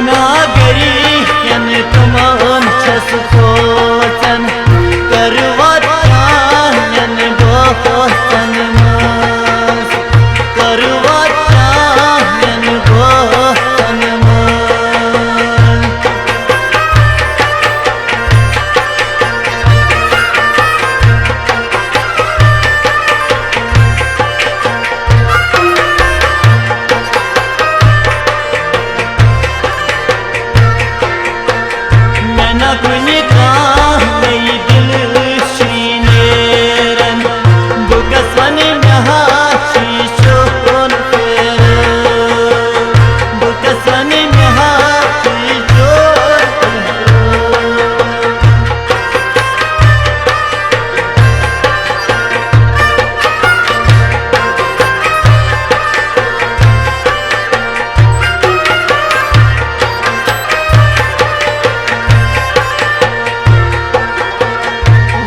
गुनाहगरी यन तमाम छस खोचन करवतान यन बहतन मास करवतान यन बहतन मास कुनी का नई दिल श्रीनेरन बुकसवनी महा शीशोन बुकसवनी महा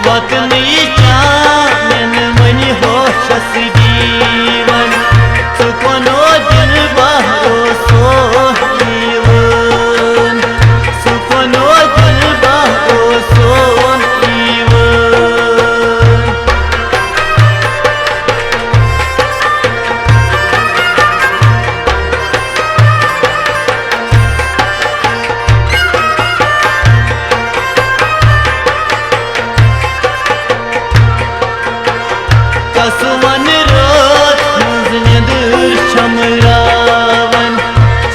वतनी चानन मनी हो शस जीवन सुखनो दिल बहरो सो जीवन सुखनो दिल बहरो सो जीवन कसवन रोत मुझनदर छमरावन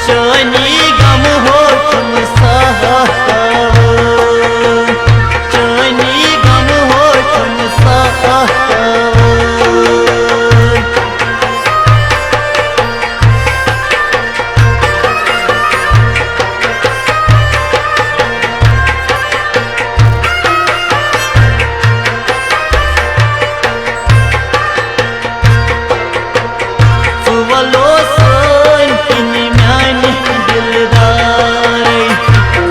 शनी गम हो तुम सहकावन शनी गम हो तुम सहकावन वलो सोन किनी म्यानी दिलदारी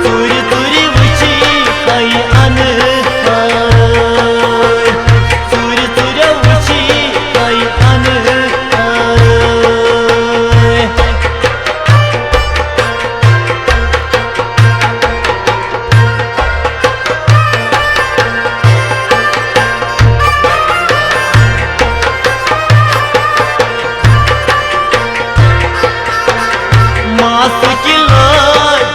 तुरी तुरी वची कई अनहार तुरी तुरी वची कई अनहार मास किलो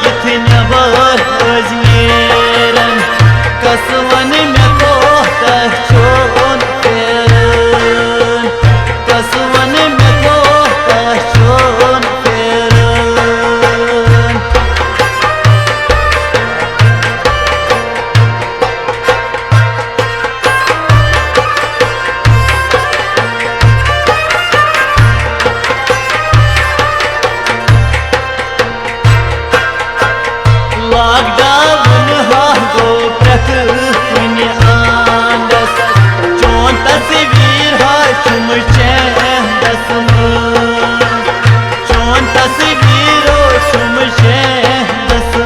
जिथे नबर अजमेरन कसवन में को कशोन फेरन कसवन में को कशोन फेरन लॉकडाउन हा गो प्रथ कुनि आंदस चोन तस्वीर हा तुम चेंदस चोन तस्वीर हो तुम चेंदस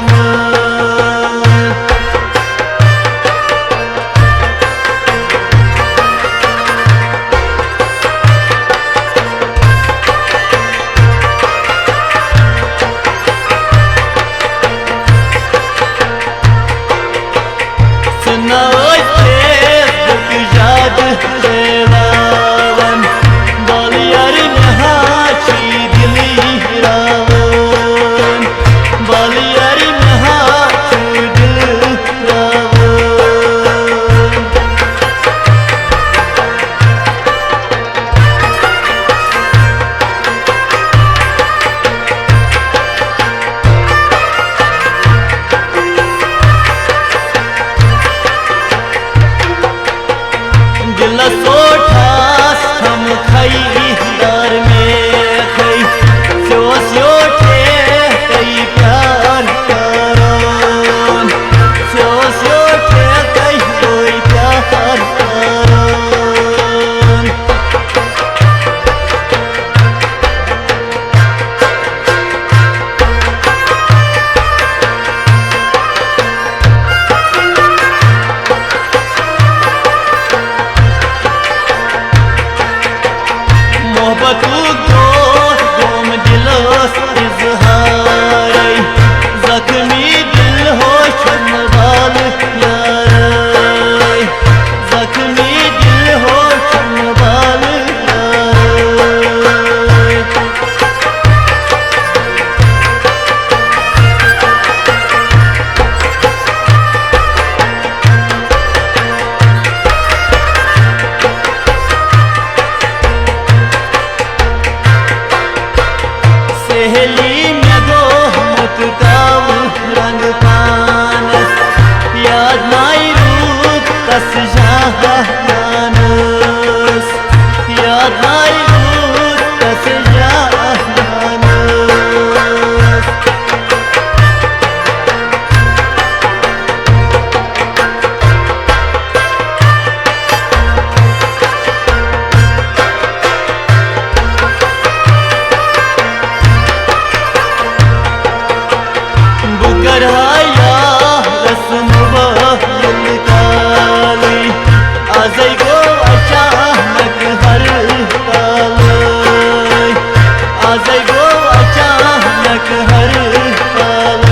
दिल सोठास हम खई दर में खई सो सोठे कई प्यार करन सो सोठे कई कोई प्यार करन मोहब्बत को गोम दिलोस यली में गो मत काव रंग पानस याद नाई रूप तस जानस याद नाई रूप तस जानस बुकराया रस्म बहल काली आजै गो अचानक हर काल आजै गो अचानक हर काल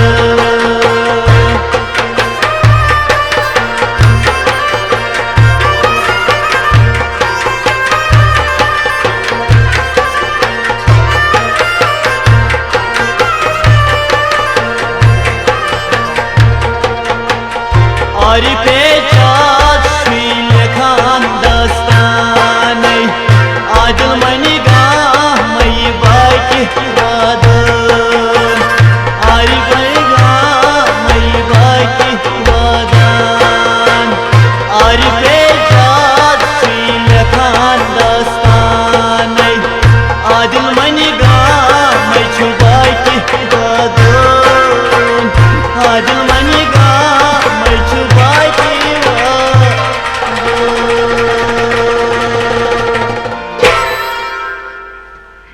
आरी पे